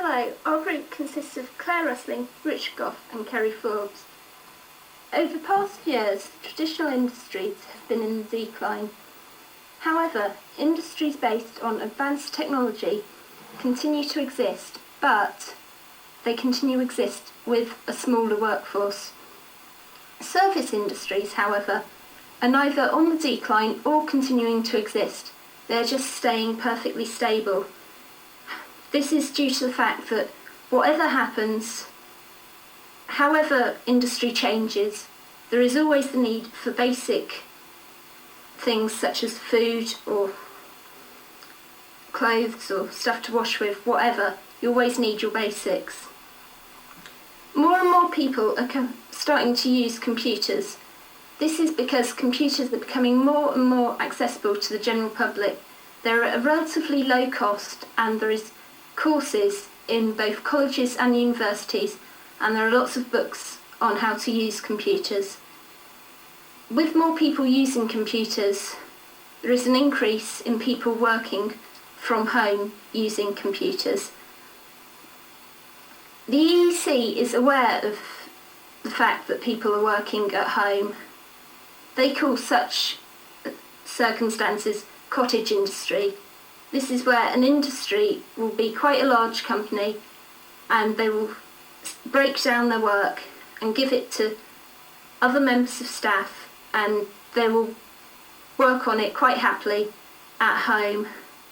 Hello, our group consists of Claire Rustling, Richard Goff and Kerry Forbes. Over past years, traditional industries have been in decline. However, industries based on advanced technology continue to exist, but they continue to exist with a smaller workforce. Service industries, however, are neither on the decline or continuing to exist. They're just staying perfectly stable. This is due to the fact that whatever happens, however industry changes, there is always the need for basic things such as food or clothes or stuff to wash with, whatever. You always need your basics. More and more people are starting to use computers. This is because computers are becoming more and more accessible to the general public. They're at a relatively low cost, and there is courses in both colleges and universities, and there are lots of books on how to use computers. With more people using computers, there is an increase in people working from home using computers. The EEC is aware of the fact that people are working at home. They call such circumstances cottage industry. This is where an industry will be quite a large company, and they will break down their work and give it to other members of staff, and they will work on it quite happily at home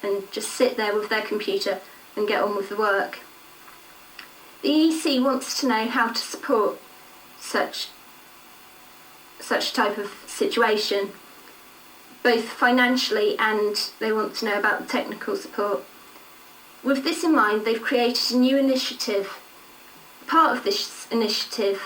and just sit there with their computer and get on with the work. The EEC wants to know how to support such type of situation, both financially, and they want to know about the technical support. With this in mind, they've created a new initiative. Part of this initiative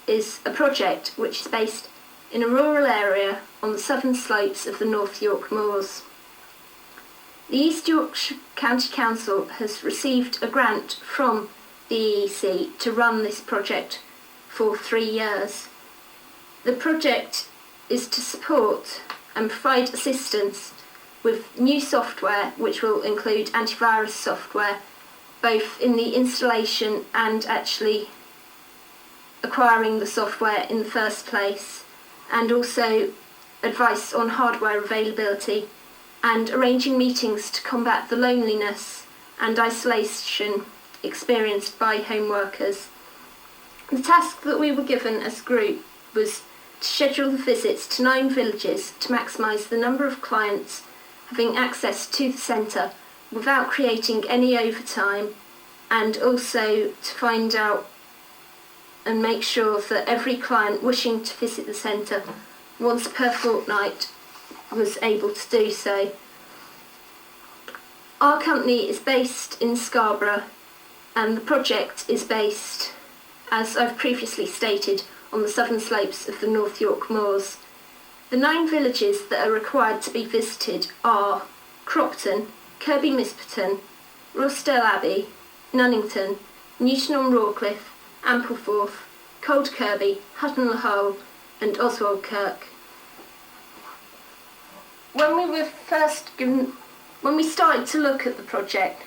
is a project which is based in a rural area on the southern slopes of the North York Moors. The East Yorkshire County Council has received a grant from the EEC to run this project for 3 years. The project is to support and provide assistance with new software, which will include antivirus software, both in the installation and actually acquiring the software in the first place, and also advice on hardware availability and arranging meetings to combat the loneliness and isolation experienced by home workers. The task that we were given as a group was to schedule the visits to 9 villages to maximise the number of clients having access to the centre without creating any overtime, and also to find out and make sure that every client wishing to visit the centre once per fortnight was able to do so. Our company is based in Scarborough, and the project is based, as I've previously stated, on the southern slopes of the North York Moors. The 9 villages that are required to be visited are Cropton, Kirby Misperton, Rossdale Abbey, Nunnington, Newton-on-Rawcliffe, Ampleforth, Cold Kirby, Hutton le Hole and Oswald Kirk. When we started to look at the project,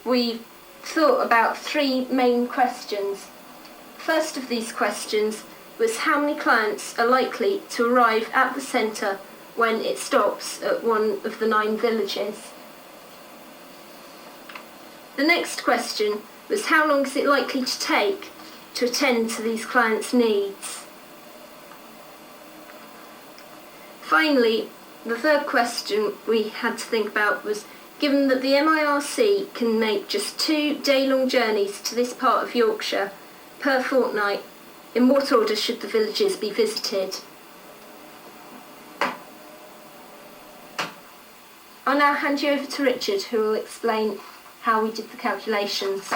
we thought about 3 main questions. First of these questions was how many clients are likely to arrive at the centre when it stops at one of the 9 villages. The next question was how long is it likely to take to attend to these clients' needs. Finally, the third question we had to think about was, given that the MIRC can make just 2 day-long journeys to this part of Yorkshire per fortnight, in what order should the villages be visited? I'll now hand you over to Richard, who will explain how we did the calculations.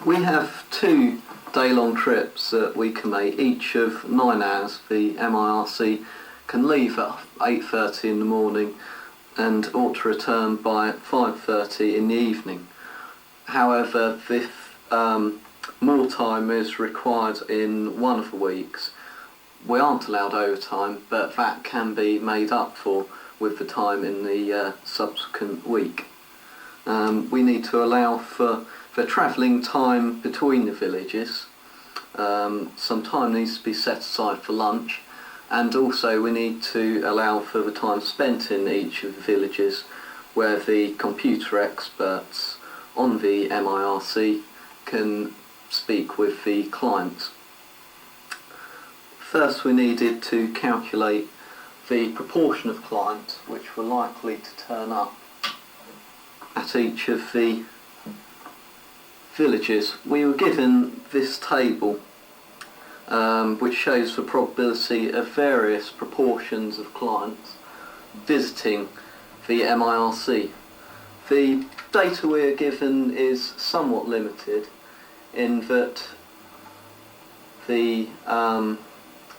We have 2 day-long trips that we can make, each of 9 hours. The MIRC can leave at 8:30 in the morning and ought to return by 5:30 in the evening. However, if more time is required in one of the weeks, we aren't allowed overtime, but that can be made up for with the time in the subsequent week. We need to allow for travelling time between the villages. Some time needs to be set aside for lunch, and also we need to allow for the time spent in each of the villages where the computer experts on the MIRC can speak with the clients. First, we needed to calculate the proportion of clients which were likely to turn up at each of the villages. We were given this table which shows the probability of various proportions of clients visiting the MIRC. The data we are given is somewhat limited in that the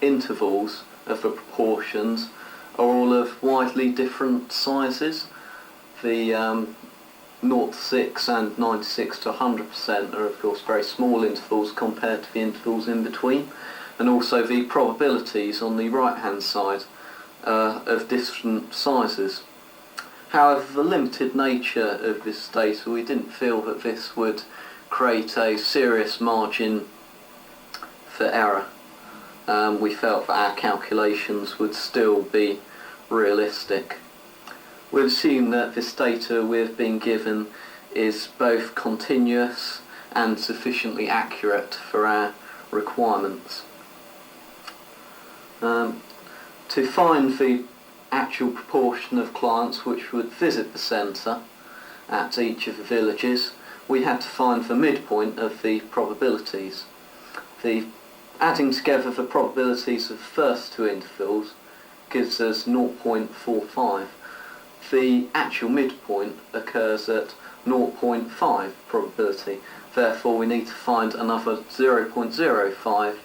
intervals of the proportions are all of widely different sizes. The 0 to 6 and 96 to 100% are of course very small intervals compared to the intervals in between, and also the probabilities on the right hand side of different sizes. However, the limited nature of this data, we didn't feel that this would create a serious margin for error. We felt that our calculations would still be realistic. We've assumed that this data we've been given is both continuous and sufficiently accurate for our requirements. To find the actual proportion of clients which would visit the centre at each of the villages, we had to find the midpoint of the probabilities. Adding together the probabilities of the first two intervals gives us 0.45. The actual midpoint occurs at 0.5 probability. Therefore, we need to find another 0.05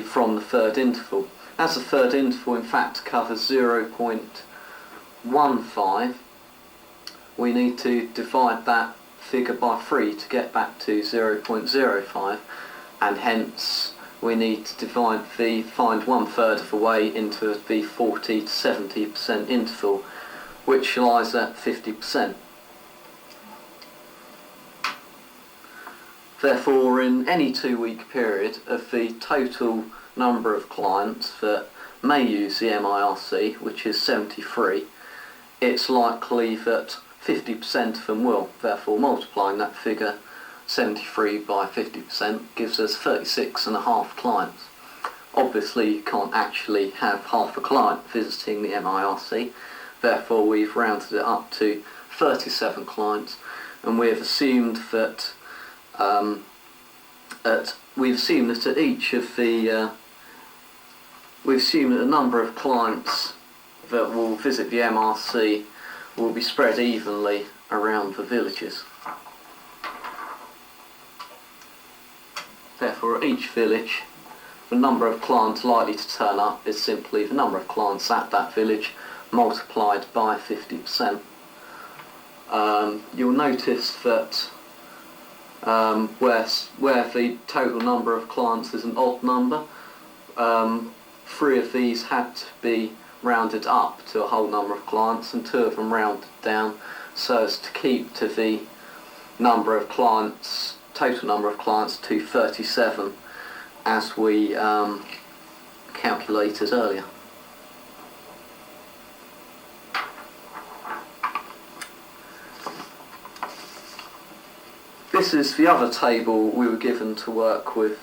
from the third interval. As the third interval in fact covers 0.15, we need to divide that figure by 3 to get back to 0.05, and hence we need to find 1/3 of the way into the 40 to 70% interval, which lies at 50%. Therefore, in any 2-week period, of the total number of clients that may use the MIRC, which is 73, it's likely that 50% of them will. Therefore, multiplying that figure 73 by 50% gives us 36.5 clients. Obviously, you can't actually have half a client visiting the MIRC. Therefore, we've rounded it up to 37 clients, and we've assumed that at each of the we've assumed that the number of clients that will visit the MRC will be spread evenly around the villages. Therefore, at each village, the number of clients likely to turn up is simply the number of clients at that village multiplied by 50%. You'll notice that where the total number of clients is an odd number, 3 of these had to be rounded up to a whole number of clients and 2 of them rounded down so as to keep to the number of clients, total number of clients, to 37 as we calculated earlier. This is the other table we were given to work with,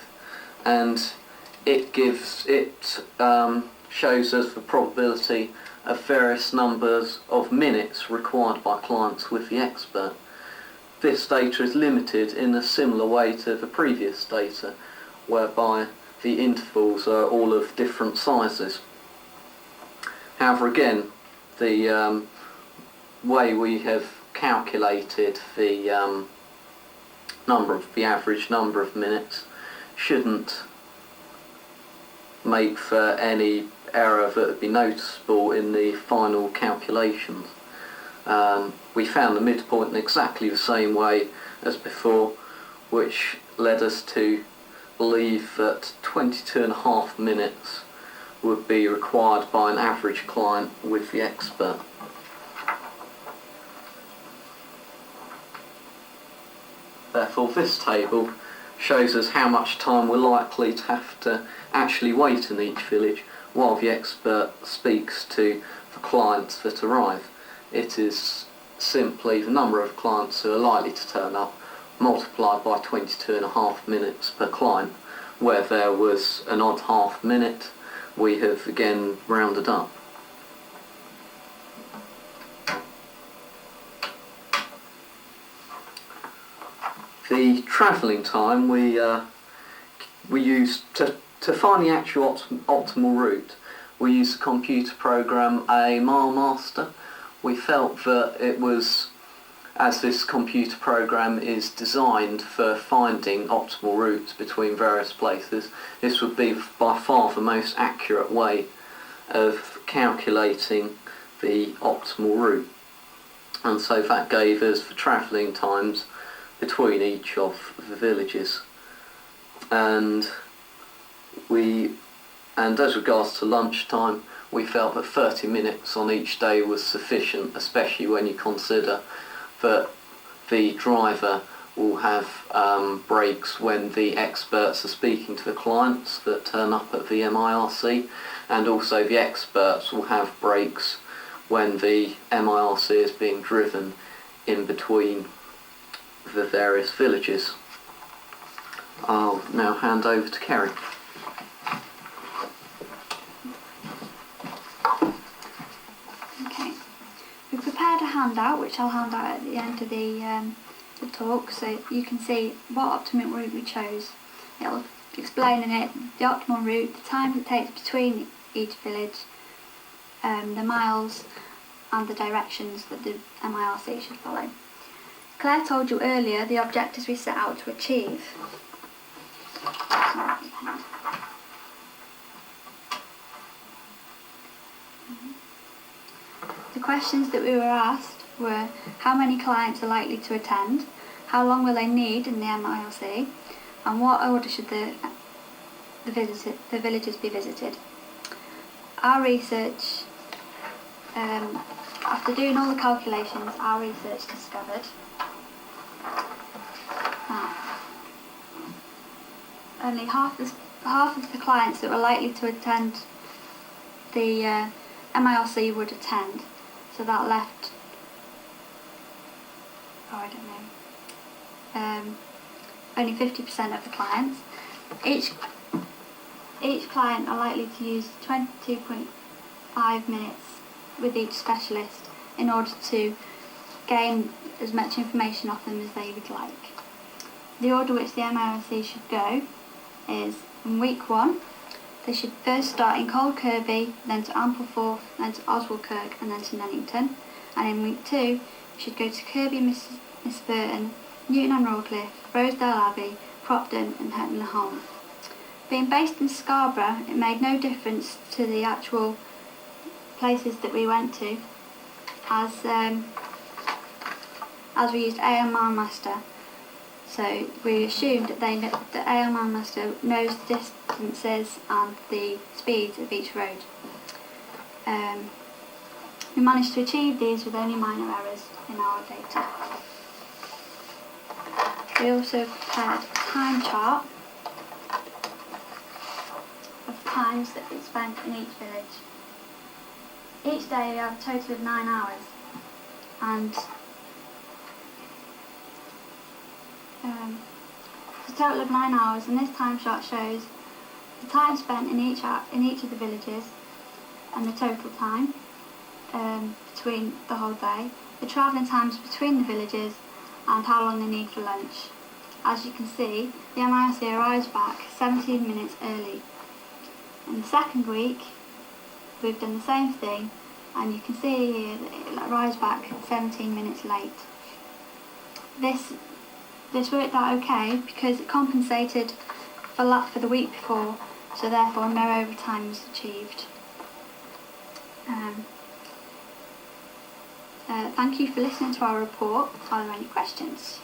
and it shows us the probability of various numbers of minutes required by clients with the expert. This data is limited in a similar way to the previous data, whereby the intervals are all of different sizes. However, again, the way we have calculated the average number of minutes shouldn't make for any error that would be noticeable in the final calculations. We found the midpoint in exactly the same way as before, which led us to believe that 22.5 minutes would be required by an average client with the expert. Therefore, this table shows us how much time we're likely to have to actually wait in each village while the expert speaks to the clients that arrive. It is simply the number of clients who are likely to turn up multiplied by 22.5 minutes per client. Where there was an odd half minute, we have again rounded up. The travelling time we use to find the actual optimal route. We use the computer program A Mile Master. We felt that it was, as this computer program is designed for finding optimal routes between various places, this would be by far the most accurate way of calculating the optimal route. And so that gave us the travelling times between each of the villages. And as regards to lunchtime, we felt that 30 minutes on each day was sufficient, especially when you consider that the driver will have breaks when the experts are speaking to the clients that turn up at the MIRC, and also the experts will have breaks when the MIRC is being driven in between the various villages. I'll now hand over to Kerry. Okay, we've prepared a handout which I'll hand out at the end of the talk, so you can see what optimal route we chose. It'll explain in it the optimal route, the time it takes between each village, the miles and the directions that the MIRC should follow. Claire told you earlier the objectives we set out to achieve. The questions that we were asked were: how many clients are likely to attend, how long will they need in the MIRC, and what order should the villages be visited. Our research, after doing all the calculations, our research discovered that only half of the clients that were likely to attend the MIRC would attend. So that left, only 50% of the clients. Each client are likely to use 22.5 minutes with each specialist in order to gain as much information off them as they would like. The order which the MIRC should go is: in week 1, they should first start in Cold Kirby, then to Ampleforth, then to Oswaldkirk, and then to Nuneaton. And in week 2, you should go to Kirby, Miss Burton, Newton on Rawcliffe, Rosedale Abbey, Cropton, and Hetton le Holm. Being based in Scarborough, it made no difference to the actual places that we went to, as we used AL Master. So we assumed that AL Master knows the distances and the speeds of each road. We managed to achieve these with only minor errors in our data. We also prepared a time chart of times that we spent in each village. Each day we have a total of 9 hours, and it's a total of 9 hours, and this time chart shows the time spent in each of the villages and the total time between the whole day, the travelling times between the villages, and how long they need for lunch. As you can see, the MIRC arrives back 17 minutes early. In the second week, we've done the same thing, and you can see here that it arrives back 17 minutes late. This worked out okay because it compensated for the week before, so therefore no overtime was achieved. Thank you for listening to our report. Are there any questions?